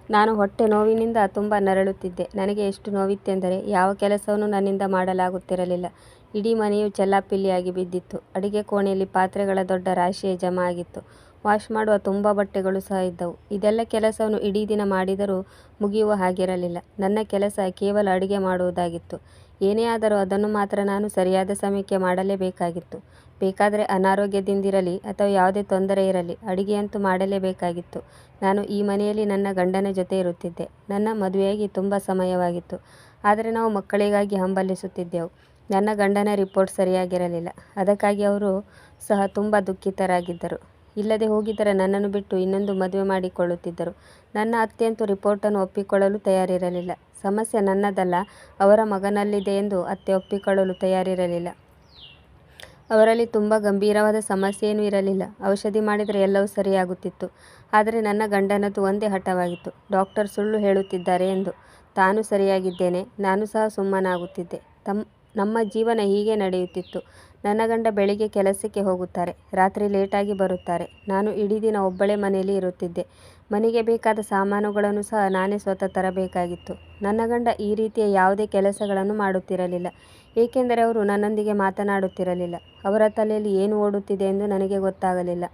ನಾನು ಹೊಟ್ಟೆ ನೋವಿನಿಂದ ತುಂಬ ನರಳುತ್ತಿದ್ದೆ. ನನಗೆ ಎಷ್ಟು ನೋವಿತ್ತೆಂದರೆ ಯಾವ ಕೆಲಸವನ್ನು ನನ್ನಿಂದ ಮಾಡಲಾಗುತ್ತಿರಲಿಲ್ಲ. ಇಡೀ ಮನೆಯು ಚೆಲ್ಲಾಪಿಲ್ಲಿಯಾಗಿ ಬಿದ್ದಿತ್ತು. ಅಡಿಗೆ ಕೋಣೆಯಲ್ಲಿ ಪಾತ್ರೆಗಳ ದೊಡ್ಡ ರಾಶಿಯೇ ಜಮಾ ಆಗಿತ್ತು. ವಾಶ್ ಮಾಡುವ ತುಂಬ ಬಟ್ಟೆಗಳು ಸಹ ಇದ್ದವು. ಇದೆಲ್ಲ ಕೆಲಸವನ್ನು ಇಡೀ ದಿನ ಮಾಡಿದರೂ ಮುಗಿಯುವ ಹಾಗಿರಲಿಲ್ಲ. ನನ್ನ ಕೆಲಸ ಕೇವಲ ಅಡಿಗೆ ಮಾಡುವುದಾಗಿತ್ತು. ಏನೇ ಆದರೂ ಅದನ್ನು ಮಾತ್ರ ನಾನು ಸರಿಯಾದ ಸಮಯಕ್ಕೆ ಮಾಡಲೇಬೇಕಾಗಿತ್ತು. ಬೇಕಾದರೆ ಅನಾರೋಗ್ಯದಿಂದಿರಲಿ ಅಥವಾ ಯಾವುದೇ ತೊಂದರೆ ಇರಲಿ, ಅಡಿಗೆಯಂತೂ ಮಾಡಲೇಬೇಕಾಗಿತ್ತು. ನಾನು ಈ ಮನೆಯಲ್ಲಿ ನನ್ನ ಗಂಡನ ಜೊತೆ ಇರುತ್ತಿದ್ದೆ. ನನ್ನ ಮದುವೆಯಾಗಿ ತುಂಬ ಸಮಯವಾಗಿತ್ತು. ಆದರೆ ನಾವು ಮಕ್ಕಳಿಗಾಗಿ ಹಂಬಲಿಸುತ್ತಿದ್ದೆವು. ನನ್ನ ಗಂಡನ ರಿಪೋರ್ಟ್ ಸರಿಯಾಗಿರಲಿಲ್ಲ. ಅದಕ್ಕಾಗಿ ಅವರು ಸಹ ತುಂಬ ದುಃಖಿತರಾಗಿದ್ದರು. ಇಲ್ಲದೆ ಹೋಗಿದ್ದರೆ ನನ್ನನ್ನು ಬಿಟ್ಟು ಇನ್ನೊಂದು ಮದುವೆ ಮಾಡಿಕೊಳ್ಳುತ್ತಿದ್ದರು. ನನ್ನ ಅತ್ತೆಯಂತೂ ರಿಪೋರ್ಟನ್ನು ಒಪ್ಪಿಕೊಳ್ಳಲು ತಯಾರಿರಲಿಲ್ಲ. ಸಮಸ್ಯೆ ನನ್ನದಲ್ಲ, ಅವರ ಮಗನಲ್ಲಿದೆ ಎಂದು ಅತ್ತೆ ಒಪ್ಪಿಕೊಳ್ಳಲು ತಯಾರಿರಲಿಲ್ಲ. ಅವರಲ್ಲಿ ತುಂಬ ಗಂಭೀರವಾದ ಸಮಸ್ಯೆಯೇನೂ ಇರಲಿಲ್ಲ. ಔಷಧಿ ಮಾಡಿದರೆ ಎಲ್ಲವೂ ಸರಿಯಾಗುತ್ತಿತ್ತು. ಆದರೆ ನನ್ನ ಗಂಡನದು ಒಂದೇ ಹಠವಾಗಿತ್ತು, ಡಾಕ್ಟರ್ ಸುಳ್ಳು ಹೇಳುತ್ತಿದ್ದಾರೆ ಎಂದು. ತಾನು ಸರಿಯಾಗಿದ್ದೇನೆ, ನಾನು ಸಹ ಸುಮ್ಮನಾಗುತ್ತಿದ್ದೆ. ನಮ್ಮ ಜೀವನ ಹೀಗೆ ನಡೆಯುತ್ತಿತ್ತು. ನನ್ನ ಗಂಡ ಬೆಳಿಗ್ಗೆ ಕೆಲಸಕ್ಕೆ ಹೋಗುತ್ತಾರೆ, ರಾತ್ರಿ ಲೇಟಾಗಿ ಬರುತ್ತಾರೆ. ನಾನು ಇಡೀ ದಿನ ಒಬ್ಬಳೇ ಮನೆಯಲ್ಲಿ ಇರುತ್ತಿದ್ದೆ. ಮನೆಗೆ ಬೇಕಾದ ಸಾಮಾನುಗಳನ್ನು ಸಹ ನಾನೇ ಸ್ವತಃ ತರಬೇಕಾಗಿತ್ತು. ನನ್ನ ಗಂಡ ಈ ರೀತಿಯ ಯಾವುದೇ ಕೆಲಸಗಳನ್ನು ಮಾಡುತ್ತಿರಲಿಲ್ಲ, ಏಕೆಂದರೆ ಅವರು ನನ್ನೊಂದಿಗೆ ಮಾತನಾಡುತ್ತಿರಲಿಲ್ಲ. ಅವರ ತಲೆಯಲ್ಲಿ ಏನು ಓಡುತ್ತಿದೆ ಎಂದು ನನಗೆ ಗೊತ್ತಾಗಲಿಲ್ಲ.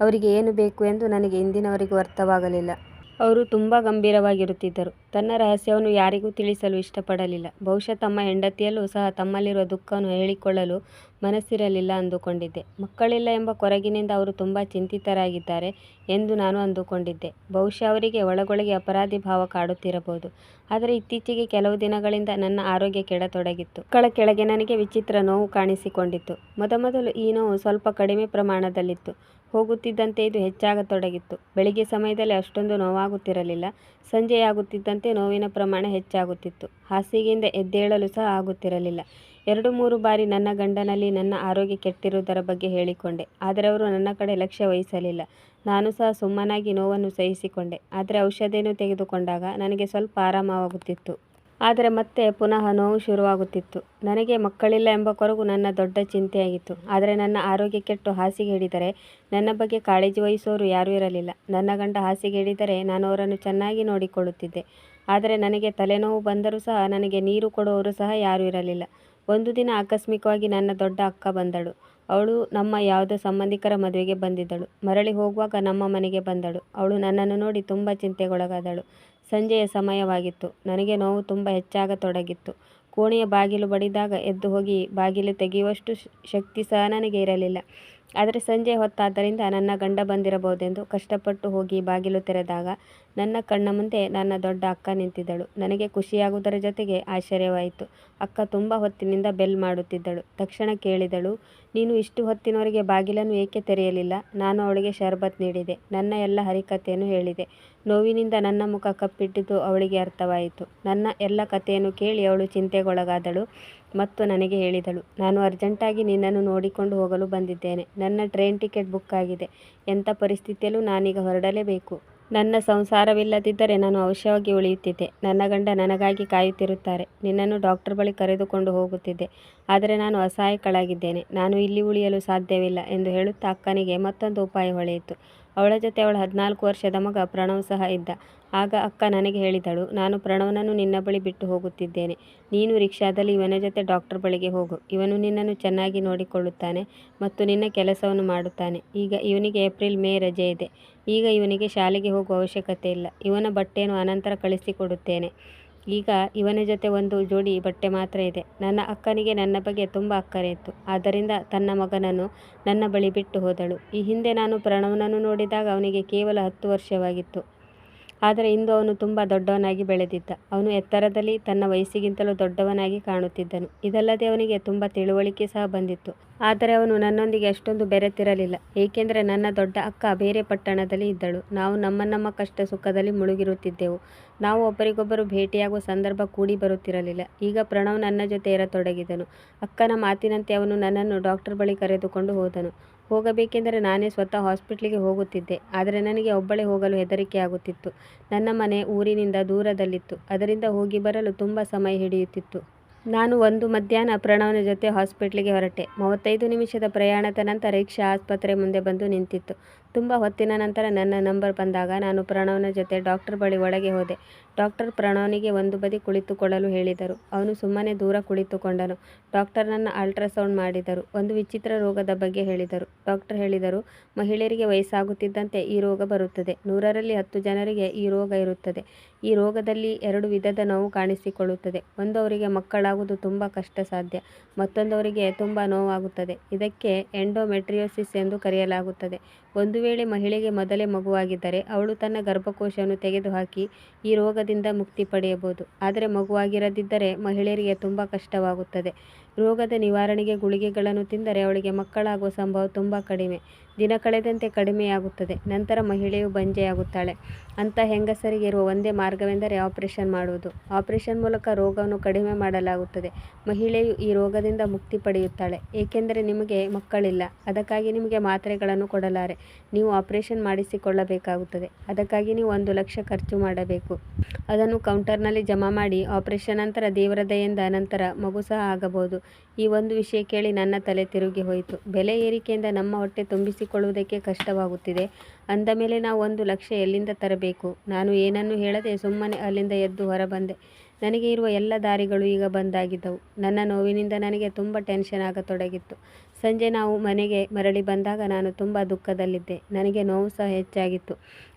ಅವರಿಗೆ ಏನು ಬೇಕು ಎಂದು ನನಗೆ ಇಂದಿನವರೆಗೂ ಅರ್ಥವಾಗಲಿಲ್ಲ. ಅವರು ತುಂಬ ಗಂಭೀರವಾಗಿರುತ್ತಿದ್ದರು. ತನ್ನ ರಹಸ್ಯವನ್ನು ಯಾರಿಗೂ ತಿಳಿಸಲು ಇಷ್ಟಪಡಲಿಲ್ಲ. ಬಹುಶಃ ತಮ್ಮ ಹೆಂಡತಿಯಲ್ಲೂ ಸಹ ತಮ್ಮಲ್ಲಿರುವ ದುಃಖವನ್ನು ಹೇಳಿಕೊಳ್ಳಲು ಮನಸ್ಸಿರಲಿಲ್ಲ ಅಂದುಕೊಂಡಿದ್ದೆ. ಮಕ್ಕಳಿಲ್ಲ ಎಂಬ ಕೊರಗಿನಿಂದ ಅವರು ತುಂಬ ಚಿಂತಿತರಾಗಿದ್ದಾರೆ ಎಂದು ನಾನು ಅಂದುಕೊಂಡಿದ್ದೆ. ಬಹುಶಃ ಅವರಿಗೆ ಒಳಗೊಳಗೆ ಅಪರಾಧಿ ಭಾವ ಕಾಡುತ್ತಿರಬಹುದು. ಆದರೆ ಇತ್ತೀಚೆಗೆ ಕೆಲವು ದಿನಗಳಿಂದ ನನ್ನ ಆರೋಗ್ಯ ಕೆಡತೊಡಗಿತ್ತು. ಮಕ್ಕಳ ಕೆಳಗೆ ನನಗೆ ವಿಚಿತ್ರ ನೋವು ಕಾಣಿಸಿಕೊಂಡಿತ್ತು. ಮೊದಮೊದಲು ಈ ನೋವು ಸ್ವಲ್ಪ ಕಡಿಮೆ ಪ್ರಮಾಣದಲ್ಲಿತ್ತು. ಹೋಗುತ್ತಿದ್ದಂತೆ ಇದು ಹೆಚ್ಚಾಗತೊಡಗಿತ್ತು. ಬೆಳಿಗ್ಗೆ ಸಮಯದಲ್ಲಿ ಅಷ್ಟೊಂದು ನೋವಾಗುತ್ತಿರಲಿಲ್ಲ. ಸಂಜೆಯಾಗುತ್ತಿದ್ದಂತೆ ನೋವಿನ ಪ್ರಮಾಣ ಹೆಚ್ಚಾಗುತ್ತಿತ್ತು. ಹಾಸಿಗೆಯಿಂದ ಎದ್ದೇಳಲು ಸಹ ಆಗುತ್ತಿರಲಿಲ್ಲ. 2-3 ಬಾರಿ ನನ್ನ ಗಂಡನಲ್ಲಿ ನನ್ನ ಆರೋಗ್ಯ ಕೆಟ್ಟಿರುವುದರ ಬಗ್ಗೆ ಹೇಳಿಕೊಂಡೆ. ಆದರೆ ಅವರು ನನ್ನ ಕಡೆ ಲಕ್ಷ್ಯ ವಹಿಸಲಿಲ್ಲ. ನಾನು ಸಹ ಸುಮ್ಮನಾಗಿ ನೋವನ್ನು ಸಹಿಸಿಕೊಂಡೆ. ಆದರೆ ಔಷಧಿಯನ್ನು ತೆಗೆದುಕೊಂಡಾಗ ನನಗೆ ಸ್ವಲ್ಪ ಆರಾಮವಾಗುತ್ತಿತ್ತು. ಆದರೆ ಮತ್ತೆ ಪುನಃ ನೋವು ಶುರುವಾಗುತ್ತಿತ್ತು. ನನಗೆ ಮಕ್ಕಳಿಲ್ಲ ಎಂಬ ಕೊರಗು ನನ್ನ ದೊಡ್ಡ ಚಿಂತೆಯಾಗಿತ್ತು. ಆದರೆ ನನ್ನ ಆರೋಗ್ಯ ಕೆಟ್ಟು ಹಾಸಿಗೆ ಹಿಡಿದರೆ ನನ್ನ ಬಗ್ಗೆ ಕಾಳಜಿ ವಹಿಸುವವರು ಯಾರೂ ಇರಲಿಲ್ಲ. ನನ್ನ ಗಂಡ ಹಾಸಿಗೆ ಹಿಡಿದರೆ ನಾನು ಅವರನ್ನು ಚೆನ್ನಾಗಿ ನೋಡಿಕೊಳ್ಳುತ್ತಿದ್ದೆ. ಆದರೆ ನನಗೆ ತಲೆನೋವು ಬಂದರೂ ಸಹ ನನಗೆ ನೀರು ಕೊಡುವವರು ಸಹ ಯಾರೂ ಇರಲಿಲ್ಲ. ಒಂದು ದಿನ ಆಕಸ್ಮಿಕವಾಗಿ ನನ್ನ ದೊಡ್ಡ ಅಕ್ಕ ಬಂದಳು. ಅವಳು ನಮ್ಮ ಯಾವುದೋ ಸಂಬಂಧಿಕರ ಮದುವೆಗೆ ಬಂದಿದ್ದಳು. ಮರಳಿ ಹೋಗುವಾಗ ನಮ್ಮ ಮನೆಗೆ ಬಂದಳು. ಅವಳು ನನ್ನನ್ನು ನೋಡಿ ತುಂಬ ಚಿಂತೆಗೊಳಗಾದಳು. ಸಂಜೆಯ ಸಮಯವಾಗಿತ್ತು. ನನಗೆ ನೋವು ತುಂಬ ಹೆಚ್ಚಾಗತೊಡಗಿತ್ತು. ಕೋಣೆಯ ಬಾಗಿಲು ಬಡಿದಾಗ ಎದ್ದು ಹೋಗಿ ಬಾಗಿಲು ತೆಗೆಯುವಷ್ಟು ಶಕ್ತಿ ಸಹ ನನಗೆ ಇರಲಿಲ್ಲ. ಆದರೆ ಸಂಜೆ ಹೊತ್ತಾದ್ದರಿಂದ ನನ್ನ ಗಂಡ ಬಂದಿರಬಹುದೆಂದು ಕಷ್ಟಪಟ್ಟು ಹೋಗಿ ಬಾಗಿಲು ತೆರೆದಾಗ ನನ್ನ ಕಣ್ಣ ಮುಂದೆ ನನ್ನ ದೊಡ್ಡ ಅಕ್ಕ ನಿಂತಿದ್ದಳು. ನನಗೆ ಖುಷಿಯಾಗುವುದರ ಜೊತೆಗೆ ಆಶ್ಚರ್ಯವಾಯಿತು. ಅಕ್ಕ ತುಂಬ ಹೊತ್ತಿನಿಂದ ಬೆಲ್ ಮಾಡುತ್ತಿದ್ದಳು. ತಕ್ಷಣ ಕೇಳಿದಳು, ನೀನು ಇಷ್ಟು ಹೊತ್ತಿನವರೆಗೆ ಬಾಗಿಲನ್ನು ಏಕೆ ತೆರೆಯಲಿಲ್ಲ? ನಾನು ಅವಳಿಗೆ ಶರ್ಬತ್ ನೀಡಿದೆ. ನನ್ನ ಎಲ್ಲ ಹರಿಕತೆಯನ್ನು ಹೇಳಿದೆ. ನೋವಿನಿಂದ ನನ್ನ ಮುಖ ಕಪ್ಪಿಟ್ಟಿದ್ದು ಅವಳಿಗೆ ಅರ್ಥವಾಯಿತು. ನನ್ನ ಎಲ್ಲ ಕಥೆಯನ್ನು ಕೇಳಿ ಅವಳು ಚಿಂತೆಗೊಳಗಾದಳು ಮತ್ತು ನನಗೆ ಹೇಳಿದಳು, ನಾನು ಅರ್ಜೆಂಟಾಗಿ ನಿನ್ನನ್ನು ನೋಡಿಕೊಂಡು ಹೋಗಲು ಬಂದಿದ್ದೇನೆ. ನನ್ನ ಟ್ರೈನ್ ಟಿಕೆಟ್ ಬುಕ್ ಆಗಿದೆ. ಎಂಥ ಪರಿಸ್ಥಿತಿಯಲ್ಲೂ ನಾನೀಗ ಹೊರಡಲೇಬೇಕು. ನನ್ನ ಸಂಸಾರವಿಲ್ಲದಿದ್ದರೆ ನಾನು ಅವಶ್ಯವಾಗಿ ಉಳಿಯುತ್ತಿದ್ದೆ. ನನ್ನ ಗಂಡ ನನಗಾಗಿ ಕಾಯುತ್ತಿರುತ್ತಾರೆ. ನಿನ್ನನ್ನು ಡಾಕ್ಟರ್ ಬಳಿ ಕರೆದುಕೊಂಡು ಹೋಗುತ್ತಿದ್ದೆ. ಆದರೆ ನಾನು ಅಸಹಾಯಕಳಾಗಿದ್ದೇನೆ. ನಾನು ಇಲ್ಲಿ ಉಳಿಯಲು ಸಾಧ್ಯವಿಲ್ಲ ಎಂದು ಹೇಳುತ್ತಾ ಅಕ್ಕನಿಗೆ ಮತ್ತೊಂದು ಉಪಾಯ ಹೊಳೆಯಿತು. ಅವಳ ಜೊತೆ ಅವಳ 14 ವರ್ಷದ ಮಗ ಪ್ರಣವ್ ಸಹ ಇದ್ದ. ಆಗ ಅಕ್ಕ ನನಗೆ ಹೇಳಿದಳು, ನಾನು ಪ್ರಣವ್ನನ್ನು ನಿನ್ನ ಬಳಿ ಬಿಟ್ಟು ಹೋಗುತ್ತಿದ್ದೇನೆ. ನೀನು ರಿಕ್ಷಾದಲ್ಲಿ ಇವನ ಜೊತೆ ಡಾಕ್ಟರ್ ಬಳಿಗೆ ಹೋಗು. ಇವನು ನಿನ್ನನ್ನು ಚೆನ್ನಾಗಿ ನೋಡಿಕೊಳ್ಳುತ್ತಾನೆ ಮತ್ತು ನಿನ್ನ ಕೆಲಸವನ್ನು ಮಾಡುತ್ತಾನೆ. ಈಗ ಇವನಿಗೆ ಏಪ್ರಿಲ್ ಮೇ ರಜೆ ಇದೆ. ಈಗ ಇವನಿಗೆ ಶಾಲೆಗೆ ಹೋಗುವ ಅವಶ್ಯಕತೆ ಇಲ್ಲ. ಇವನ ಬಟ್ಟೆಯನ್ನು ಅನಂತರ ಕಳಿಸಿಕೊಡುತ್ತೇನೆ. ಈಗ ಇವನ ಜೊತೆ ಒಂದು ಜೋಡಿ ಬಟ್ಟೆ ಮಾತ್ರ ಇದೆ. ನನ್ನ ಅಕ್ಕನಿಗೆ ನನ್ನ ಬಗ್ಗೆ ತುಂಬ ಅಕ್ಕರೆ ಇತ್ತು. ಆದ್ದರಿಂದ ತನ್ನ ಮಗನನ್ನು ನನ್ನ ಬಳಿ ಬಿಟ್ಟು ಹೋದಳು. ಈ ಹಿಂದೆ ನಾನು ಪ್ರಣವ್ನನ್ನು ನೋಡಿದಾಗ ಅವನಿಗೆ ಕೇವಲ 10 ವರ್ಷವಾಗಿತ್ತು. ಆದರೆ ಇಂದು ಅವನು ತುಂಬ ದೊಡ್ಡವನಾಗಿ ಬೆಳೆದಿದ್ದ. ಅವನು ಎತ್ತರದಲ್ಲಿ ತನ್ನ ವಯಸ್ಸಿಗಿಂತಲೂ ದೊಡ್ಡವನಾಗಿ ಕಾಣುತ್ತಿದ್ದನು. ಇದಲ್ಲದೆ ಅವನಿಗೆ ತುಂಬ ತಿಳುವಳಿಕೆ ಸಹ ಬಂದಿತ್ತು. ಆದರೆ ಅವನು ನನ್ನೊಂದಿಗೆ ಅಷ್ಟೊಂದು ಬೆರೆತಿರಲಿಲ್ಲ, ಏಕೆಂದರೆ ನನ್ನ ದೊಡ್ಡ ಅಕ್ಕ ಬೇರೆ ಪಟ್ಟಣದಲ್ಲಿ ಇದ್ದಳು. ನಾವು ನಮ್ಮ ಕಷ್ಟ ಸುಖದಲ್ಲಿ ಮುಳುಗಿರುತ್ತಿದ್ದೆವು. ನಾವು ಒಬ್ಬರಿಗೊಬ್ಬರು ಭೇಟಿಯಾಗುವ ಸಂದರ್ಭ ಕೂಡಿ ಬರುತ್ತಿರಲಿಲ್ಲ. ಈಗ ಪ್ರಣವ್ ನನ್ನ ಜೊತೆ ಇರತೊಡಗಿದನು. ಅಕ್ಕನ ಮಾತಿನಂತೆ ಅವನು ನನ್ನನ್ನು ಡಾಕ್ಟರ್ ಬಳಿ ಕರೆದುಕೊಂಡು ಹೋದನು. ಹೋಗಬೇಕೆಂದರೆ ನಾನೇ ಸ್ವತಃ ಹಾಸ್ಪಿಟ್ಲಿಗೆ ಹೋಗುತ್ತಿದ್ದೆ. ಆದರೆ ನನಗೆ ಒಬ್ಬಳೇ ಹೋಗಲು ಹೆದರಿಕೆಯಾಗುತ್ತಿತ್ತು. ನನ್ನ ಮನೆ ಊರಿನಿಂದ ದೂರದಲ್ಲಿತ್ತು. ಅದರಿಂದ ಹೋಗಿ ಬರಲು ತುಂಬ ಸಮಯ ಹಿಡಿಯುತ್ತಿತ್ತು. ನಾನು ಒಂದು ಮಧ್ಯಾಹ್ನ ಪ್ರಣವ್ನ ಜೊತೆ ಹಾಸ್ಪಿಟ್ಲಿಗೆ ಹೊರಟೆ. 35 ನಿಮಿಷದ ಪ್ರಯಾಣದ ನಂತರ ರಿಕ್ಷಾ ಆಸ್ಪತ್ರೆ ಮುಂದೆ ಬಂದು ನಿಂತಿತ್ತು. ತುಂಬ ಹೊತ್ತಿನ ನಂತರ ನನ್ನ ನಂಬರ್ ಬಂದಾಗ ನಾನು ಪ್ರಣವ್ನ ಜೊತೆ ಡಾಕ್ಟರ್ ಬಳಿ ಒಳಗೆ ಹೋದೆ. ಡಾಕ್ಟರ್ ಪ್ರಣವ್ನಿಗೆ ಒಂದು ಬದಿ ಕುಳಿತುಕೊಳ್ಳಲು ಹೇಳಿದರು. ಅವನು ಸುಮ್ಮನೆ ದೂರ ಕುಳಿತುಕೊಂಡನು. ಡಾಕ್ಟರ್ ನನ್ನ ಅಲ್ಟ್ರಾಸೌಂಡ್ ಮಾಡಿದರು. ಒಂದು ವಿಚಿತ್ರ ರೋಗದ ಬಗ್ಗೆ ಹೇಳಿದರು. ಡಾಕ್ಟರ್ ಹೇಳಿದರು, ಮಹಿಳೆಯರಿಗೆ ವಯಸ್ಸಾಗುತ್ತಿದ್ದಂತೆ ಈ ರೋಗ ಬರುತ್ತದೆ. 100ರಲ್ಲಿ 10 ಜನರಿಗೆ ಈ ರೋಗ ಇರುತ್ತದೆ. ಈ ರೋಗದಲ್ಲಿ 2 ವಿಧದ ನೋವು ಕಾಣಿಸಿಕೊಳ್ಳುತ್ತದೆ. ಒಂದು, ಅವರಿಗೆ ಮಕ್ಕಳಾಗುವುದು ತುಂಬ ಕಷ್ಟ ಸಾಧ್ಯ. ಮತ್ತೊಂದವರಿಗೆ ತುಂಬ ನೋವಾಗುತ್ತದೆ. ಇದಕ್ಕೆ ಎಂಡೋಮೆಟ್ರಿಯೋಸಿಸ್ ಎಂದು ಕರೆಯಲಾಗುತ್ತದೆ. ಒಂದು ವೇಳೆ ಮಹಿಳೆಗೆ ಮೊದಲೇ ಮಗುವಾಗಿದ್ದರೆ ಅವಳು ತನ್ನ ಗರ್ಭಕೋಶವನ್ನು ತೆಗೆದುಹಾಕಿ ಈ ರೋಗದಿಂದ ಮುಕ್ತಿ ಪಡೆಯಬಹುದು. ಆದರೆ ಮಗುವಾಗಿರದಿದ್ದರೆ ಮಹಿಳೆಯರಿಗೆ ತುಂಬ ಕಷ್ಟವಾಗುತ್ತದೆ. ರೋಗದ ನಿವಾರಣೆಗೆ ಗುಳಿಗೆಗಳನ್ನು ತಿಂದರೆ ಅವಳಿಗೆ ಮಕ್ಕಳಾಗುವ ಸಂಭವ ತುಂಬ ಕಡಿಮೆ. ದಿನ ಕಳೆದಂತೆ ಕಡಿಮೆಯಾಗುತ್ತದೆ. ನಂತರ ಮಹಿಳೆಯು ಬಂಜೆಯಾಗುತ್ತಾಳೆ. ಅಂಥ ಹೆಂಗಸರಿಗೆ ಇರುವ ಒಂದೇ ಮಾರ್ಗವೆಂದರೆ ಆಪರೇಷನ್ ಮಾಡುವುದು. ಆಪರೇಷನ್ ಮೂಲಕ ರೋಗವನ್ನು ಕಡಿಮೆ ಮಾಡಲಾಗುತ್ತದೆ. ಮಹಿಳೆಯು ಈ ರೋಗದಿಂದ ಮುಕ್ತಿ ಪಡೆಯುತ್ತಾಳೆ. ಏಕೆಂದರೆ ನಿಮಗೆ ಮಕ್ಕಳಿಲ್ಲ. ಅದಕ್ಕಾಗಿ ನಿಮಗೆ ಮಾತ್ರೆಗಳನ್ನು ಕೊಡಲಾರೆ. ನೀವು ಆಪರೇಷನ್ ಮಾಡಿಸಿಕೊಳ್ಳಬೇಕಾಗುತ್ತದೆ. ಅದಕ್ಕಾಗಿ ನೀವು 1 ಲಕ್ಷ ಖರ್ಚು ಮಾಡಬೇಕು. ಅದನ್ನು ಕೌಂಟರ್ನಲ್ಲಿ ಜಮಾ ಮಾಡಿ ಆಪರೇಷನ್ ನಂತರ ದೇವರ ದಯೆಯಿಂದ ನಂತರ ಮಗು ಸಹ ಆಗಬಹುದು. ಈ ಒಂದು ವಿಷಯ ಕೇಳಿ ನನ್ನ ತಲೆ ತಿರುಗಿ ಹೋಯಿತು. ಬೆಲೆ ಏರಿಕೆಯಿಂದ ನಮ್ಮ ಹೊಟ್ಟೆ ತುಂಬಿಸಿಕೊಳ್ಳುವುದಕ್ಕೆ ಕಷ್ಟವಾಗುತ್ತಿದೆ. ಅಂದ ಮೇಲೆ ನಾವು 1 ಲಕ್ಷ ಎಲ್ಲಿಂದ ತರಬೇಕು? ನಾನು ಏನನ್ನೂ ಹೇಳದೆ ಸುಮ್ಮನೆ ಅಲ್ಲಿಂದ ಎದ್ದು ಹೊರಬಂದೆ. ನನಗೆ ಇರುವ ಎಲ್ಲ ದಾರಿಗಳು ಈಗ ಬಂದಾಗಿದ್ದವು. ನನ್ನ ನೋವಿನಿಂದ ನನಗೆ ತುಂಬ ಟೆನ್ಷನ್ ಆಗತೊಡಗಿತ್ತು. ಸಂಜೆ ನಾವು ಮನೆಗೆ ಮರಳಿ ಬಂದಾಗ ನಾನು ತುಂಬ ದುಃಖದಲ್ಲಿದ್ದೆ. ನನಗೆ ನೋವು ಸಹ ಹೆಚ್ಚಾಗಿತ್ತು.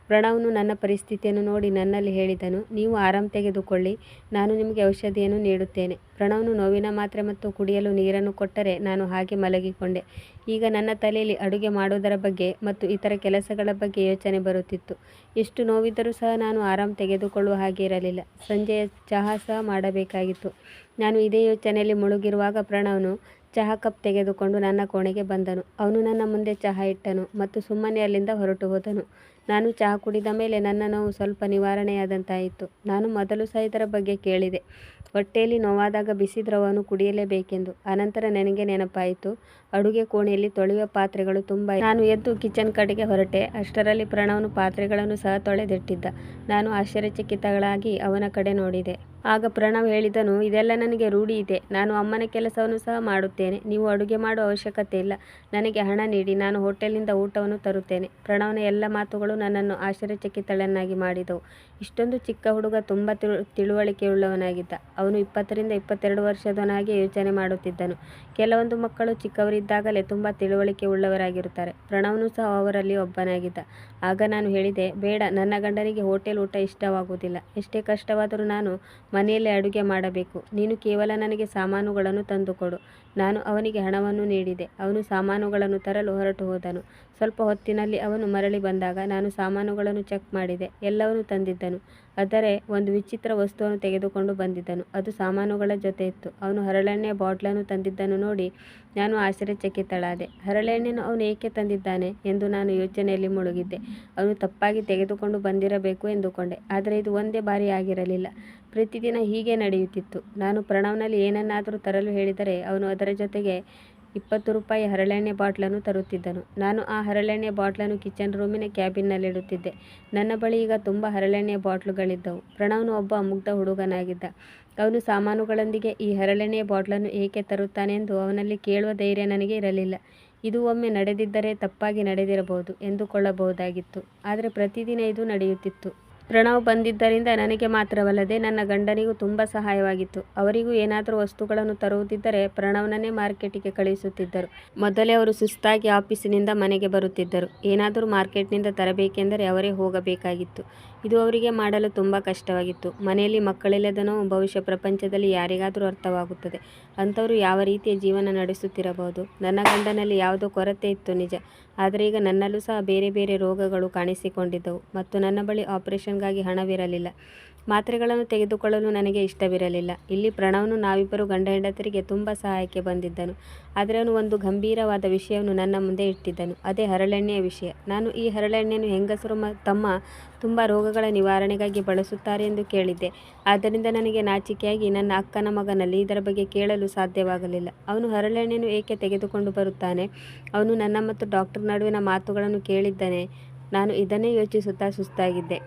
ಪ್ರಣವ್ನು ನನ್ನ ಪರಿಸ್ಥಿತಿಯನ್ನು ನೋಡಿ ನನ್ನಲ್ಲಿ ಹೇಳಿದನು, ನೀವು ಆರಾಮ್ ತೆಗೆದುಕೊಳ್ಳಿ, ನಾನು ನಿಮಗೆ ಔಷಧಿಯನ್ನು ನೀಡುತ್ತೇನೆ. ಪ್ರಣವ್ನು ನೋವಿನ ಮಾತ್ರೆ ಮತ್ತು ಕುಡಿಯಲು ನೀರನ್ನು ಕೊಟ್ಟರೆ ನಾನು ಹಾಗೆ ಮಲಗಿಕೊಂಡೆ. ಈಗ ನನ್ನ ತಲೆಯಲ್ಲಿ ಅಡುಗೆ ಮಾಡುವುದರ ಬಗ್ಗೆ ಮತ್ತು ಇತರ ಕೆಲಸಗಳ ಬಗ್ಗೆ ಯೋಚನೆ ಬರುತ್ತಿತ್ತು. ಎಷ್ಟು ನೋವಿದ್ದರೂ ಸಹ ನಾನು ಆರಾಮ್ ತೆಗೆದುಕೊಳ್ಳುವ ಹಾಗೆ ಇರಲಿಲ್ಲ. ಸಂಜೆಯ ಚಹಾ ಸಹ ಮಾಡಬೇಕಾಗಿತ್ತು. ನಾನು ಇದೇ ಯೋಚನೆಯಲ್ಲಿ ಮುಳುಗಿರುವಾಗ ಪ್ರಣವ್ನು ಚಹಾ ಕಪ್ ತೆಗೆದುಕೊಂಡು ನನ್ನ ಕೋಣೆಗೆ ಬಂದನು. ಅವನು ನನ್ನ ಮುಂದೆ ಚಹಾ ಇಟ್ಟನು ಮತ್ತು ಸುಮ್ಮನೆ ಅಲ್ಲಿಂದ ಹೊರಟು ಹೋದನು. ನಾನು ಚಹಾ ಕುಡಿದ ಮೇಲೆ ನನ್ನ ನೋವು ಸ್ವಲ್ಪ ನಿವಾರಣೆಯಾದಂತಾಯಿತು. ನಾನು ಮೊದಲು ಸಹ ಇದರ ಬಗ್ಗೆ ಕೇಳಿದೆ. ಹೊಟ್ಟೆಯಲ್ಲಿ ನೋವಾದಾಗ ಬಿಸಿ ದ್ರವವನ್ನು ಕುಡಿಯಲೇಬೇಕೆಂದು. ಅನಂತರ ನನಗೆ ನೆನಪಾಯಿತು, ಅಡುಗೆ ಕೋಣೆಯಲ್ಲಿ ತೊಳೆಯುವ ಪಾತ್ರೆಗಳು ತುಂಬ ಇವೆ. ನಾನು ಎದ್ದು ಕಿಚನ್ ಕಡೆಗೆ ಹೊರಟೆ. ಅಷ್ಟರಲ್ಲಿ ಪ್ರಣವ್ನು ಪಾತ್ರೆಗಳನ್ನು ಸಹ ತೊಳೆದಿಟ್ಟಿದ್ದ. ನಾನು ಆಶ್ಚರ್ಯಚಕಿತಳಾಗಿ ಅವನ ಕಡೆ ನೋಡಿದೆ. ಆಗ ಪ್ರಣವ್ ಹೇಳಿದನು, ಇದೆಲ್ಲ ನನಗೆ ರೂಢಿ ಇದೆ. ನಾನು ಅಮ್ಮನ ಕೆಲಸವನ್ನು ಸಹ ಮಾಡುತ್ತೇನೆ. ನೀವು ಅಡುಗೆ ಮಾಡುವ ಅವಶ್ಯಕತೆ ಇಲ್ಲ. ನನಗೆ ಹಣ ನೀಡಿ, ನಾನು ಹೋಟೆಲ್ನಿಂದ ಊಟವನ್ನು ತರುತ್ತೇನೆ. ಪ್ರಣವ್ನ ಎಲ್ಲ ಮಾತುಗಳು ನನ್ನನ್ನು ಆಶ್ಚರ್ಯಚಕಿತಳನ್ನಾಗಿ ಮಾಡಿದವು. ಇಷ್ಟೊಂದು ಚಿಕ್ಕ ಹುಡುಗ ತುಂಬ ತಿಳುವಳಿಕೆಯುಳ್ಳವನಾಗಿದ್ದ. ಅವನು 20ರಿಂದ 22 ವರ್ಷದವನಾಗಿ ಯೋಚನೆ ಮಾಡುತ್ತಿದ್ದನು. ಕೆಲವೊಂದು ಮಕ್ಕಳು ಚಿಕ್ಕವರಿದ್ದಾಗಲೇ ತುಂಬ ತಿಳುವಳಿಕೆ ಉಳ್ಳವರಾಗಿರುತ್ತಾರೆ. ಪ್ರಣವ್ನು ಸಹ ಅವರಲ್ಲಿ ಒಬ್ಬನಾಗಿದ್ದ. ಆಗ ನಾನು ಹೇಳಿದೆ, ಬೇಡ, ನನ್ನ ಗಂಡನಿಗೆ ಹೋಟೆಲ್ ಊಟ ಇಷ್ಟವಾಗುವುದಿಲ್ಲ. ಎಷ್ಟೇ ಕಷ್ಟವಾದರೂ ನಾನು ಮನೆಯಲ್ಲೇ ಅಡುಗೆ ಮಾಡಬೇಕು. ನೀನು ಕೇವಲ ನನಗೆ ಸಾಮಾನುಗಳನ್ನು ತಂದುಕೊಡು. ನಾನು ಅವನಿಗೆ ಹಣವನ್ನು ನೀಡಿದೆ. ಅವನು ಸಾಮಾನುಗಳನ್ನು ತರಲು ಹೊರಟು ಹೋದನು. ಸ್ವಲ್ಪ ಹೊತ್ತಿನಲ್ಲಿ ಅವನು ಮರಳಿ ಬಂದಾಗ ನಾನು ಸಾಮಾನುಗಳನ್ನು ಚೆಕ್ ಮಾಡಿದೆ. ಎಲ್ಲವನ್ನೂ ತಂದಿದ್ದನು. ಆದರೆ ಒಂದು ವಿಚಿತ್ರ ವಸ್ತುವನ್ನು ತೆಗೆದುಕೊಂಡು ಬಂದಿದ್ದನು. ಅದು ಸಾಮಾನುಗಳ ಜೊತೆ ಇತ್ತು. ಅವನು ಹರಳೆಣ್ಣೆಯ ಬಾಟ್ಲನ್ನು ತಂದಿದ್ದನ್ನು ನೋಡಿ ನಾನು ಆಶ್ಚರ್ಯಚಕಿತಳಾದೆ. ಹರಳೆಣ್ಣೆಯನ್ನು ಅವನು ಏಕೆ ತಂದಿದ್ದಾನೆ ಎಂದು ನಾನು ಯೋಚನೆಯಲ್ಲಿ ಮುಳುಗಿದ್ದೆ. ಅವನು ತಪ್ಪಾಗಿ ತೆಗೆದುಕೊಂಡು ಬಂದಿರಬೇಕು ಎಂದುಕೊಂಡೆ. ಆದರೆ ಇದು ಒಂದೇ ಬಾರಿ ಆಗಿರಲಿಲ್ಲ. ಪ್ರತಿದಿನ ಹೀಗೆ ನಡೆಯುತ್ತಿತ್ತು. ನಾನು ಪ್ರಣವ್ನಲ್ಲಿ ಏನನ್ನಾದರೂ ತರಲು ಹೇಳಿದರೆ ಅವನು ಅದರ ಜೊತೆಗೆ 20 ರೂಪಾಯಿ ಹರಳೆಣ್ಣೆ ಬಾಟ್ಲನ್ನು ತರುತ್ತಿದ್ದನು. ನಾನು ಆ ಹರಳೆಣ್ಣೆಯ ಬಾಟ್ಲನ್ನು ಕಿಚನ್ ರೂಮಿನ ಕ್ಯಾಬಿನ್ನಲ್ಲಿಡುತ್ತಿದ್ದೆ. ನನ್ನ ಬಳಿ ಈಗ ತುಂಬ ಹರಳೆಣ್ಣೆಯ ಬಾಟ್ಲುಗಳಿದ್ದವು. ಪ್ರಣವ್ನು ಒಬ್ಬ ಮುಗ್ಧ ಹುಡುಗನಾಗಿದ್ದ. ಅವನು ಸಾಮಾನುಗಳೊಂದಿಗೆ ಈ ಹರಳೆಣ್ಣೆಯ ಬಾಟ್ಲನ್ನು ಏಕೆ ತರುತ್ತಾನೆಂದು ಅವನಲ್ಲಿ ಕೇಳುವ ಧೈರ್ಯ ನನಗೆ ಇರಲಿಲ್ಲ. ಇದು ಒಮ್ಮೆ ನಡೆದಿದ್ದರೆ ತಪ್ಪಾಗಿ ನಡೆದಿರಬಹುದು ಎಂದುಕೊಳ್ಳಬಹುದಾಗಿತ್ತು. ಆದರೆ ಪ್ರತಿದಿನ ಇದು ನಡೆಯುತ್ತಿತ್ತು. ಪ್ರಣವ್ ಬಂದಿದ್ದರಿಂದ ನನಗೆ ಮಾತ್ರವಲ್ಲದೆ ನನ್ನ ಗಂಡನಿಗೂ ತುಂಬ ಸಹಾಯವಾಗಿತ್ತು. ಅವರಿಗೂ ಏನಾದರೂ ವಸ್ತುಗಳನ್ನು ತರುವುದಿದ್ದರೆ ಪ್ರಣವ್ನನ್ನೇ ಮಾರ್ಕೆಟಿಗೆ ಕಳುಹಿಸುತ್ತಿದ್ದರು. ಮೊದಲೇ ಅವರು ಸುಸ್ತಾಗಿ ಆಫೀಸಿನಿಂದ ಮನೆಗೆ ಬರುತ್ತಿದ್ದರು. ಏನಾದರೂ ಮಾರ್ಕೆಟ್ನಿಂದ ತರಬೇಕೆಂದರೆ ಅವರೇ ಹೋಗಬೇಕಾಗಿತ್ತು. ಇದು ಅವರಿಗೆ ಮಾಡಲು ತುಂಬ ಕಷ್ಟವಾಗಿತ್ತು. ಮನೆಯಲ್ಲಿ ಮಕ್ಕಳಿಲ್ಲದ ನೋವು ಬಹುಶಃ ಪ್ರಪಂಚದಲ್ಲಿ ಯಾರಿಗಾದರೂ ಅರ್ಥವಾಗುತ್ತದೆ. ಅಂಥವರು ಯಾವ ರೀತಿಯ ಜೀವನ ನಡೆಸುತ್ತಿರಬಹುದು. ನನ್ನ ಗಂಡನಲ್ಲಿ ಯಾವುದೋ ಕೊರತೆ ಇತ್ತು ನಿಜ. ಆದರೆ ಈಗ ನನ್ನಲ್ಲೂ ಸಹ ಬೇರೆ ಬೇರೆ ರೋಗಗಳು ಕಾಣಿಸಿಕೊಂಡಿದ್ದವು ಮತ್ತು ನನ್ನ ಬಳಿ ಆಪರೇಷನ್ಗಾಗಿ ಹಣವಿರಲಿಲ್ಲ. ಮಾತ್ರೆಗಳನ್ನು ತೆಗೆದುಕೊಳ್ಳಲು ನನಗೆ ಇಷ್ಟವಿರಲಿಲ್ಲ. ಇಲ್ಲಿ ಪ್ರಣವ್ನು ನಾವಿಬ್ಬರು ಗಂಡ ಹೆಂಡತಿಯರಿಗೆ ತುಂಬ ಸಹಾಯಕ್ಕೆ ಬಂದಿದ್ದನು. ಆದರೆ ಅವನು ಒಂದು ಗಂಭೀರವಾದ ವಿಷಯವನ್ನು ನನ್ನ ಮುಂದೆ ಇಟ್ಟಿದ್ದನು. ಅದೇ ಹರಳೆಣ್ಣೆಯ ವಿಷಯ. ನಾನು ಈ ಹರಳೆಣ್ಣೆಯನ್ನು ಹೆಂಗಸರು ತಮ್ಮ ತುಂಬ ರೋಗಗಳ ನಿವಾರಣೆಗಾಗಿ ಬಳಸುತ್ತಾರೆ ಎಂದು ಕೇಳಿದ್ದೆ. ಆದ್ದರಿಂದ ನನಗೆ ನಾಚಿಕೆಯಾಗಿ ನನ್ನ ಅಕ್ಕನ ಮಗನಲ್ಲಿ ಇದರ ಬಗ್ಗೆ ಕೇಳಲು ಸಾಧ್ಯವಾಗಲಿಲ್ಲ. ಅವನು ಹರಳೆಣ್ಣೆಯನ್ನು ಏಕೆ ತೆಗೆದುಕೊಂಡು ಬರುತ್ತಾನೆ? ಅವನು ನನ್ನ ಮತ್ತು ಡಾಕ್ಟರ್ ನಡುವಿನ ಮಾತುಗಳನ್ನು ಕೇಳಿದ್ದಾನೆ. ನಾನು ಇದನ್ನೇ ಯೋಚಿಸುತ್ತಾ ಸುಸ್ತಾಗಿದ್ದೆ.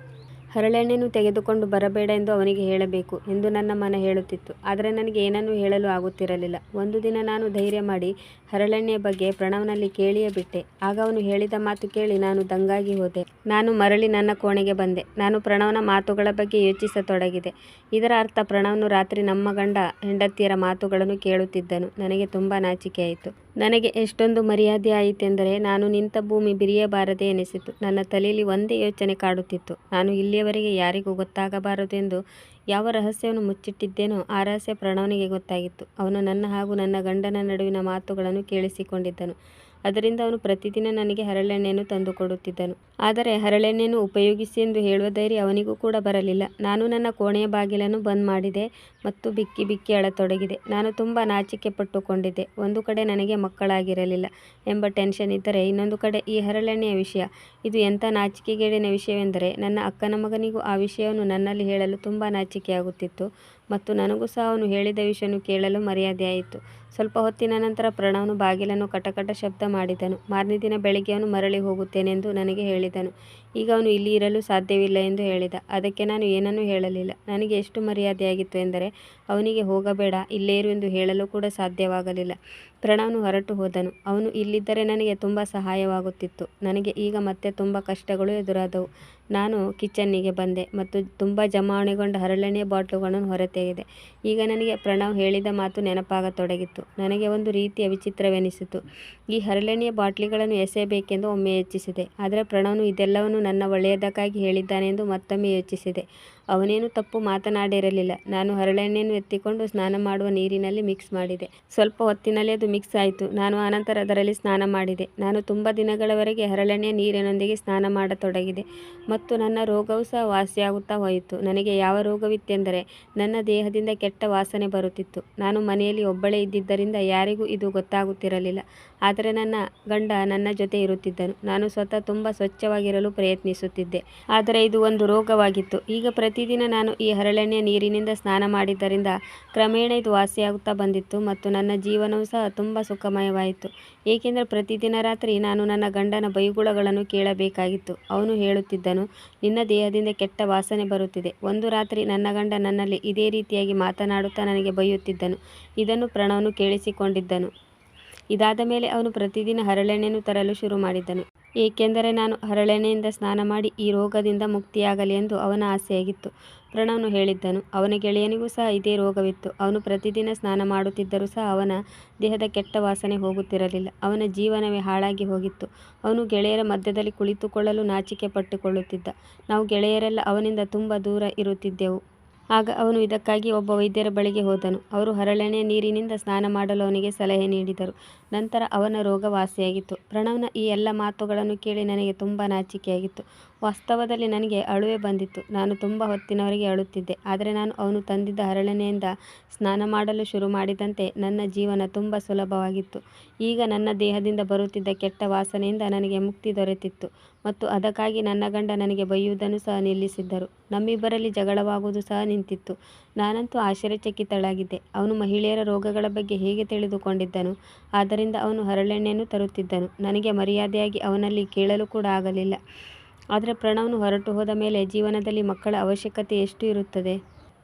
ಹರಳೆಣ್ಣೆಯನ್ನು ತೆಗೆದುಕೊಂಡು ಬರಬೇಡ ಎಂದು ಅವನಿಗೆ ಹೇಳಬೇಕು ಎಂದು ನನ್ನ ಮನ ಹೇಳುತ್ತಿತ್ತು. ಆದರೆ ನನಗೆ ಏನನ್ನೂ ಹೇಳಲು ಆಗುತ್ತಿರಲಿಲ್ಲ. ಒಂದು ದಿನ ನಾನು ಧೈರ್ಯ ಮಾಡಿ ಹರಳೆಣ್ಣೆಯ ಬಗ್ಗೆ ಪ್ರಣವ್ನಲ್ಲಿ ಕೇಳಿಯೇ ಬಿಟ್ಟೆ. ಆಗ ಅವನು ಹೇಳಿದ ಮಾತು ಕೇಳಿ ನಾನು ದಂಗಾಗಿ ಹೋದೆ. ನಾನು ಮರಳಿ ನನ್ನ ಕೋಣೆಗೆ ಬಂದೆ. ನಾನು ಪ್ರಣವ್ನ ಮಾತುಗಳ ಬಗ್ಗೆ ಯೋಚಿಸತೊಡಗಿದೆ. ಇದರ ಅರ್ಥ ಪ್ರಣವ್ನು ರಾತ್ರಿ ನಮ್ಮ ಗಂಡ ಹೆಂಡತಿಯರ ಮಾತುಗಳನ್ನು ಕೇಳುತ್ತಿದ್ದನು. ನನಗೆ ತುಂಬ ನಾಚಿಕೆಯಾಯಿತು. ನನಗೆ ಎಷ್ಟೊಂದು ಮರ್ಯಾದೆ ಆಯಿತೆಂದರೆ ನಾನು ನಿಂತ ಭೂಮಿ ಬಿರಿಯಬಾರದೆ ಎನಿಸಿತು. ನನ್ನ ತಲೆಯಲ್ಲಿ ಒಂದೇ ಯೋಚನೆ ಕಾಡುತ್ತಿತ್ತು. ನಾನು ಇಲ್ಲಿಯವರೆಗೆ ಯಾರಿಗೂ ಗೊತ್ತಾಗಬಾರದು ಎಂದು ಯಾವ ರಹಸ್ಯವನ್ನು ಮುಚ್ಚಿಟ್ಟಿದ್ದೇನೋ ಆ ರಹಸ್ಯ ಪ್ರಣವ್ನಿಗೆ ಗೊತ್ತಾಗಿತ್ತು. ಅವನು ನನ್ನ ಹಾಗೂ ನನ್ನ ಗಂಡನ ನಡುವಿನ ಮಾತುಗಳನ್ನು ಕೇಳಿಸಿಕೊಂಡಿದ್ದನು. ಅದರಿಂದ ಅವನು ಪ್ರತಿದಿನ ನನಗೆ ಹರಳೆಣ್ಣೆಯನ್ನು ತಂದು ಕೊಡುತ್ತಿದ್ದನು. ಆದರೆ ಹರಳೆಣ್ಣೆಯನ್ನು ಉಪಯೋಗಿಸಿ ಎಂದು ಹೇಳುವ ಧೈರ್ಯ ಅವನಿಗೂ ಕೂಡ ಬರಲಿಲ್ಲ. ನಾನು ನನ್ನ ಕೋಣೆಯ ಬಾಗಿಲನ್ನು ಬಂದ್ ಮಾಡಿದೆ ಮತ್ತು ಬಿಕ್ಕಿ ಬಿಕ್ಕಿ ಅಳತೊಡಗಿದೆ. ನಾನು ತುಂಬ ನಾಚಿಕೆ ಪಟ್ಟುಕೊಂಡಿದ್ದೆ. ಒಂದು ಕಡೆ ನನಗೆ ಮಕ್ಕಳಾಗಿರಲಿಲ್ಲ ಎಂಬ ಟೆನ್ಷನ್ ಇದ್ದರೆ, ಇನ್ನೊಂದು ಕಡೆ ಈ ಹರಳೆಣ್ಣೆಯ ವಿಷಯ. ಇದು ಎಂಥ ನಾಚಿಕೆಗೇಡಿನ ವಿಷಯವೆಂದರೆ ನನ್ನ ಅಕ್ಕನ ಮಗನಿಗೂ ಆ ವಿಷಯವನ್ನು ನನ್ನಲ್ಲಿ ಹೇಳಲು ತುಂಬ ನಾಚಿಕೆಯಾಗುತ್ತಿತ್ತು ಮತ್ತು ನನಗೂ ಸಹ ಅವನು ಹೇಳಿದ ವಿಷಯವನ್ನು ಕೇಳಲು ಮರ್ಯಾದೆಯಾಯಿತು. ಸ್ವಲ್ಪ ಹೊತ್ತಿನ ನಂತರ ಪ್ರಣವ್ನು ಬಾಗಿಲನ್ನು ಕಟಕಟ ಶಬ್ದ ಮಾಡಿದನು. ಮಾರನೇ ದಿನ ಬೆಳಿಗ್ಗೆ ಅವನು ಮರಳಿ ಹೋಗುತ್ತೇನೆಂದು ನನಗೆ ಹೇಳಿದನು. ಈಗ ಅವನು ಇಲ್ಲಿ ಇರಲು ಸಾಧ್ಯವಿಲ್ಲ ಎಂದು ಹೇಳಿದ. ಅದಕ್ಕೆ ನಾನು ಏನನ್ನೂ ಹೇಳಲಿಲ್ಲ. ನನಗೆ ಎಷ್ಟು ಮರ್ಯಾದೆಯಾಗಿತ್ತು ಎಂದರೆ ಅವನಿಗೆ ಹೋಗಬೇಡ, ಇಲ್ಲೇ ಇರು ಎಂದು ಹೇಳಲು ಕೂಡ ಸಾಧ್ಯವಾಗಲಿಲ್ಲ. ಪ್ರಣವ್ನು ಹೊರಟು ಹೋದನು. ಅವನು ಇಲ್ಲಿದ್ದರೆ ನನಗೆ ತುಂಬ ಸಹಾಯವಾಗುತ್ತಿತ್ತು. ನನಗೆ ಈಗ ಮತ್ತೆ ತುಂಬ ಕಷ್ಟಗಳು ಎದುರಾದವು. ನಾನು ಕಿಚನ್ನಿಗೆ ಬಂದೆ ಮತ್ತು ತುಂಬ ಜಮಾವಣೆಗೊಂಡ ಹರಳೆಣ್ಣೆಯ ಬಾಟ್ಲುಗಳನ್ನು ಹೊರತೆಗೆದೆ. ಈಗ ನನಗೆ ಪ್ರಣವ್ ಹೇಳಿದ ಮಾತು ನೆನಪಾಗತೊಡಗಿತ್ತು. ನನಗೆ ಒಂದು ರೀತಿಯ ವಿಚಿತ್ರವೆನಿಸಿತು. ಈ ಹರಳೆಣ್ಣೆಯ ಬಾಟ್ಲಿಗಳನ್ನು ಎಸೆಯಬೇಕೆಂದು ಒಮ್ಮೆ ಯೋಚಿಸಿದೆ. ಆದರೆ ಪ್ರಣವ್ನು ಇದೆಲ್ಲವನ್ನು ನನ್ನ ಒಳ್ಳೆಯದಕ್ಕಾಗಿ ಹೇಳಿದ್ದಾನೆಂದು ಮತ್ತೊಮ್ಮೆ ಯೋಚಿಸಿದೆ. ಅವನೇನು ತಪ್ಪು ಮಾತನಾಡಿರಲಿಲ್ಲ. ನಾನು ಹರಳೆಣ್ಣೆಯನ್ನು ಎತ್ತಿಕೊಂಡು ಸ್ನಾನ ಮಾಡುವ ನೀರಿನಲ್ಲಿ ಮಿಕ್ಸ್ ಮಾಡಿದೆ. ಸ್ವಲ್ಪ ಹೊತ್ತಿನಲ್ಲಿ ಅದು ಮಿಕ್ಸ್ ಆಯಿತು. ನಾನು ಆನಂತರ ಅದರಲ್ಲಿ ಸ್ನಾನ ಮಾಡಿದೆ. ನಾನು ತುಂಬ ದಿನಗಳವರೆಗೆ ಹರಳೆಣ್ಣೆಯ ನೀರಿನೊಂದಿಗೆ ಸ್ನಾನ ಮಾಡತೊಡಗಿದೆ ಮತ್ತು ನನ್ನ ರೋಗವೂ ಸಹ ವಾಸಿಯಾಗುತ್ತಾ ಹೋಯಿತು. ನನಗೆ ಯಾವ ರೋಗವಿತ್ತೆಂದರೆ ನನ್ನ ದೇಹದಿಂದ ಕೆಟ್ಟ ವಾಸನೆ ಬರುತ್ತಿತ್ತು. ನಾನು ಮನೆಯಲ್ಲಿ ಒಬ್ಬಳೇ ಇದ್ದಿದ್ದರಿಂದ ಯಾರಿಗೂ ಇದು ಗೊತ್ತಾಗುತ್ತಿರಲಿಲ್ಲ. ಆದರೆ ನನ್ನ ಗಂಡ ನನ್ನ ಜೊತೆ ಇರುತ್ತಿದ್ದನು. ನಾನು ಸ್ವತಃ ತುಂಬ ಸ್ವಚ್ಛವಾಗಿರಲು ಪ್ರಯತ್ನಿಸುತ್ತಿದ್ದೆ. ಆದರೆ ಇದು ಒಂದು ರೋಗವಾಗಿತ್ತು. ಈಗ ಪ್ರತಿದಿನ ನಾನು ಈ ಹರಳೆಣ್ಣೆಯ ನೀರಿನಿಂದ ಸ್ನಾನ ಮಾಡಿದ್ದರಿಂದ ಕ್ರಮೇಣ ಇದು ವಾಸಿಯಾಗುತ್ತಾ ಬಂದಿತ್ತು ಮತ್ತು ನನ್ನ ಜೀವನವೂ ಸಹ ತುಂಬ ಸುಖಮಯವಾಯಿತು. ಏಕೆಂದರೆ ಪ್ರತಿದಿನ ರಾತ್ರಿ ನಾನು ನನ್ನ ಗಂಡನ ಬೈಗುಳಗಳನ್ನು ಕೇಳಬೇಕಾಗಿತ್ತು. ಅವನು ಹೇಳುತ್ತಿದ್ದನು, ನಿನ್ನ ದೇಹದಿಂದ ಕೆಟ್ಟ ವಾಸನೆ ಬರುತ್ತಿದೆ. ಒಂದು ರಾತ್ರಿ ನನ್ನ ಗಂಡ ನನ್ನಲ್ಲಿ ಇದೇ ರೀತಿಯಾಗಿ ಮಾತನಾಡುತ್ತಾ ನನಗೆ ಬೈಯುತ್ತಿದ್ದನು. ಇದನ್ನು ಪ್ರಣವ್ನು ಕೇಳಿಸಿಕೊಂಡಿದ್ದನು. ಇದಾದ ಮೇಲೆ ಅವನು ಪ್ರತಿದಿನ ಹರಳೆಣ್ಣೆಯನ್ನು ತರಲು ಶುರು ಮಾಡಿದ್ದನು. ಏಕೆಂದರೆ ನಾನು ಹರಳೆಣ್ಣೆಯಿಂದ ಸ್ನಾನ ಮಾಡಿ ಈ ರೋಗದಿಂದ ಮುಕ್ತಿಯಾಗಲಿ ಎಂದು ಅವನ ಆಸೆಯಾಗಿತ್ತು. ಪ್ರಣವ್ನು ಹೇಳಿದ್ದನು. ಅವನ ಗೆಳೆಯನಿಗೂ ಸಹ ಇದೇ ರೋಗವಿತ್ತು. ಅವನು ಪ್ರತಿದಿನ ಸ್ನಾನ ಮಾಡುತ್ತಿದ್ದರೂ ಸಹ ಅವನ ದೇಹದ ಕೆಟ್ಟ ವಾಸನೆ ಹೋಗುತ್ತಿರಲಿಲ್ಲ. ಅವನ ಜೀವನವೇ ಹಾಳಾಗಿ ಹೋಗಿತ್ತು. ಅವನು ಗೆಳೆಯರ ಮಧ್ಯದಲ್ಲಿ ಕುಳಿತುಕೊಳ್ಳಲು ನಾಚಿಕೆ ಪಟ್ಟುಕೊಳ್ಳುತ್ತಿದ್ದ. ನಾವು ಗೆಳೆಯರೆಲ್ಲ ಅವನಿಂದ ತುಂಬ ದೂರ ಇರುತ್ತಿದ್ದೆವು. ಆಗ ಅವನು ಇದಕ್ಕಾಗಿ ಒಬ್ಬ ವೈದ್ಯರ ಬಳಿಗೆ ಹೋದನು. ಅವರು ಹರಳೆಣ್ಣೆಯ ನೀರಿನಿಂದ ಸ್ನಾನ ಮಾಡಲು ಅವನಿಗೆ ಸಲಹೆ ನೀಡಿದರು. ನಂತರ ಅವನ ರೋಗ ವಾಸಿಯಾಗಿತ್ತು. ಪ್ರಣವ್ನ ಈ ಎಲ್ಲ ಮಾತುಗಳನ್ನು ಕೇಳಿ ನನಗೆ ತುಂಬ ನಾಚಿಕೆಯಾಗಿತ್ತು. ವಾಸ್ತವದಲ್ಲಿ ನನಗೆ ಅಳುವೆ ಬಂದಿತ್ತು. ನಾನು ತುಂಬ ಹೊತ್ತಿನವರೆಗೆ ಅಳುತ್ತಿದ್ದೆ. ಆದರೆ ನಾನು ಅವನು ತಂದಿದ್ದ ಹರಳೆಣ್ಣೆಯಿಂದ ಸ್ನಾನ ಮಾಡಲು ಶುರು ಮಾಡಿದಂತೆ ನನ್ನ ಜೀವನ ತುಂಬ ಸುಲಭವಾಗಿತ್ತು. ಈಗ ನನ್ನ ದೇಹದಿಂದ ಬರುತ್ತಿದ್ದ ಕೆಟ್ಟ ವಾಸನೆಯಿಂದ ನನಗೆ ಮುಕ್ತಿ ದೊರೆತಿತ್ತು ಮತ್ತು ಅದಕ್ಕಾಗಿ ನನ್ನ ಗಂಡ ನನಗೆ ಬೈಯುವುದನ್ನು ಸಹ ನಿಲ್ಲಿಸಿದ್ದರು. ನಮ್ಮಿಬ್ಬರಲ್ಲಿ ಜಗಳವಾಗುವುದು ಸಹ ನಿಂತಿತ್ತು. ನಾನಂತೂ ಆಶ್ಚರ್ಯಚಕಿತಳಾಗಿದ್ದೆ. ಅವನು ಮಹಿಳೆಯರ ರೋಗಗಳ ಬಗ್ಗೆ ಹೇಗೆ ತಿಳಿದುಕೊಂಡಿದ್ದನು? ಆದ್ದರಿಂದ ಅವನು ಹರಳೆಣ್ಣೆಯನ್ನು ತರುತ್ತಿದ್ದನು. ನನಗೆ ಮರ್ಯಾದೆಯಾಗಿ ಅವನಲ್ಲಿ ಕೇಳಲು ಕೂಡ ಆಗಲಿಲ್ಲ. ಆದರೆ ಪ್ರಣವ್ನು ಹೊರಟು ಹೋದ ಮೇಲೆ ಜೀವನದಲ್ಲಿ ಮಕ್ಕಳ ಅವಶ್ಯಕತೆ ಎಷ್ಟು ಇರುತ್ತದೆ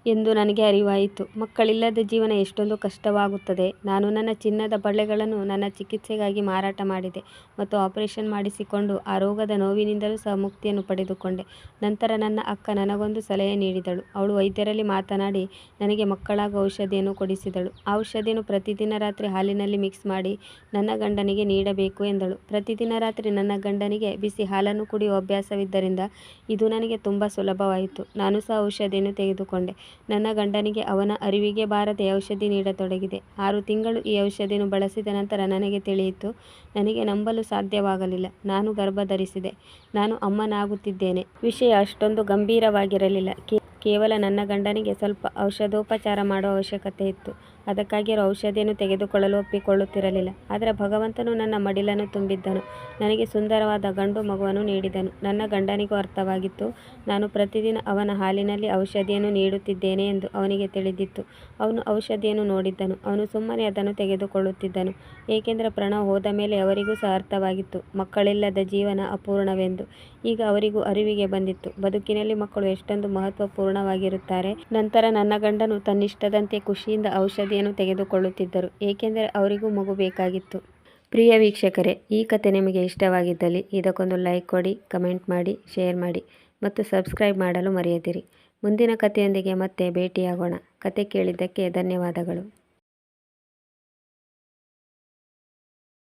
ಎಂದು ನನಗೆ ಅರಿವಾಯಿತು. ಮಕ್ಕಳಿಲ್ಲದ ಜೀವನ ಎಷ್ಟೊಂದು ಕಷ್ಟವಾಗುತ್ತದೆ. ನಾನು ನನ್ನ ಚಿನ್ನದ ಬಳೆಗಳನ್ನು ನನ್ನ ಚಿಕಿತ್ಸೆಗಾಗಿ ಮಾರಾಟ ಮಾಡಿದೆ ಮತ್ತು ಆಪರೇಷನ್ ಮಾಡಿಸಿಕೊಂಡು ಆ ರೋಗದ ನೋವಿನಿಂದಲೂ ಸಹ ಮುಕ್ತಿಯನ್ನು ಪಡೆದುಕೊಂಡೆ. ನಂತರ ನನ್ನ ಅಕ್ಕ ನನಗೊಂದು ಸಲಹೆ ನೀಡಿದಳು. ಅವಳು ವೈದ್ಯರಲ್ಲಿ ಮಾತನಾಡಿ ನನಗೆ ಮಕ್ಕಳಾಗುವ ಔಷಧಿಯನ್ನು ಕೊಡಿಸಿದಳು. ಆ ಔಷಧಿಯನ್ನು ಪ್ರತಿದಿನ ರಾತ್ರಿ ಹಾಲಿನಲ್ಲಿ ಮಿಕ್ಸ್ ಮಾಡಿ ನನ್ನ ಗಂಡನಿಗೆ ನೀಡಬೇಕು ಎಂದಳು. ಪ್ರತಿದಿನ ರಾತ್ರಿ ನನ್ನ ಗಂಡನಿಗೆ ಬಿಸಿ ಹಾಲನ್ನು ಕುಡಿಯುವ ಅಭ್ಯಾಸವಿದ್ದರಿಂದ ಇದು ನನಗೆ ತುಂಬ ಸುಲಭವಾಯಿತು. ನಾನು ಸಹ ಔಷಧಿಯನ್ನು ತೆಗೆದುಕೊಂಡೆ. ನನ್ನ ಗಂಡನಿಗೆ ಅವನ ಅರಿವಿಗೆ ಬಾರದೆ ಔಷಧಿ ನೀಡತೊಡಗಿದೆ. 6 ತಿಂಗಳು ಈ ಔಷಧಿಯನ್ನು ಬಳಸಿದ ನಂತರ ನನಗೆ ತಿಳಿಯಿತು. ನನಗೆ ನಂಬಲು ಸಾಧ್ಯವಾಗಲಿಲ್ಲ. ನಾನು ಗರ್ಭಧರಿಸಿದೆ. ನಾನು ಅಮ್ಮನಾಗುತ್ತಿದ್ದೇನೆ. ವಿಷಯ ಅಷ್ಟೊಂದು ಗಂಭೀರವಾಗಿರಲಿಲ್ಲ. ಕೇವಲ ನನ್ನ ಗಂಡನಿಗೆ ಸ್ವಲ್ಪ ಔಷಧೋಪಚಾರ ಮಾಡುವ ಅವಶ್ಯಕತೆ ಇತ್ತು. ಅದಕ್ಕಾಗಿ ಅವರು ಔಷಧಿಯನ್ನು ತೆಗೆದುಕೊಳ್ಳಲು ಒಪ್ಪಿಕೊಳ್ಳುತ್ತಿರಲಿಲ್ಲ. ಆದರೆ ಭಗವಂತನು ನನ್ನ ಮಡಿಲನ್ನು ತುಂಬಿದ್ದನು. ನನಗೆ ಸುಂದರವಾದ ಗಂಡು ಮಗುವನ್ನು ನೀಡಿದನು. ನನ್ನ ಗಂಡನಿಗೂ ಅರ್ಥವಾಗಿತ್ತು. ನಾನು ಪ್ರತಿದಿನ ಅವನ ಹಾಲಿನಲ್ಲಿ ಔಷಧಿಯನ್ನು ನೀಡುತ್ತಿದ್ದೇನೆ ಎಂದು ಅವನಿಗೆ ತಿಳಿದಿತ್ತು. ಅವನು ಔಷಧಿಯನ್ನು ನೋಡಿದ್ದನು. ಅವನು ಸುಮ್ಮನೆ ಅದನ್ನು ತೆಗೆದುಕೊಳ್ಳುತ್ತಿದ್ದನು. ಏಕೆಂದರೆ ಪ್ರಣವ್ ಹೋದ ಮೇಲೆ ಅವರಿಗೂ ಸಹ ಅರ್ಥವಾಗಿತ್ತು ಮಕ್ಕಳಿಲ್ಲದ ಜೀವನ ಅಪೂರ್ಣವೆಂದು. ಈಗ ಅವರಿಗೂ ಅರಿವಿಗೆ ಬಂದಿತ್ತು ಬದುಕಿನಲ್ಲಿ ಮಕ್ಕಳು ಎಷ್ಟೊಂದು ಮಹತ್ವಪೂರ್ಣವಾಗಿರುತ್ತಾರೆ. ನಂತರ ನನ್ನ ಗಂಡನು ತನ್ನಿಷ್ಟದಂತೆ ಖುಷಿಯಿಂದ ಔಷಧಿಯನ್ನು ತೆಗೆದುಕೊಳ್ಳುತ್ತಿದ್ದರು. ಏಕೆಂದರೆ ಅವರಿಗೂ ಮಗು ಬೇಕಾಗಿತ್ತು. ಪ್ರಿಯ ವೀಕ್ಷಕರೇ, ಈ ಕತೆ ನಿಮಗೆ ಇಷ್ಟವಾಗಿದ್ದಲ್ಲಿ ಇದಕ್ಕೊಂದು ಲೈಕ್ ಕೊಡಿ, ಕಮೆಂಟ್ ಮಾಡಿ, ಶೇರ್ ಮಾಡಿ ಮತ್ತು ಸಬ್ಸ್ಕ್ರೈಬ್ ಮಾಡಲು ಮರೆಯದಿರಿ. ಮುಂದಿನ ಕಥೆಯೊಂದಿಗೆ ಮತ್ತೆ ಭೇಟಿಯಾಗೋಣ. ಕತೆ ಕೇಳಿದ್ದಕ್ಕೆ ಧನ್ಯವಾದಗಳು.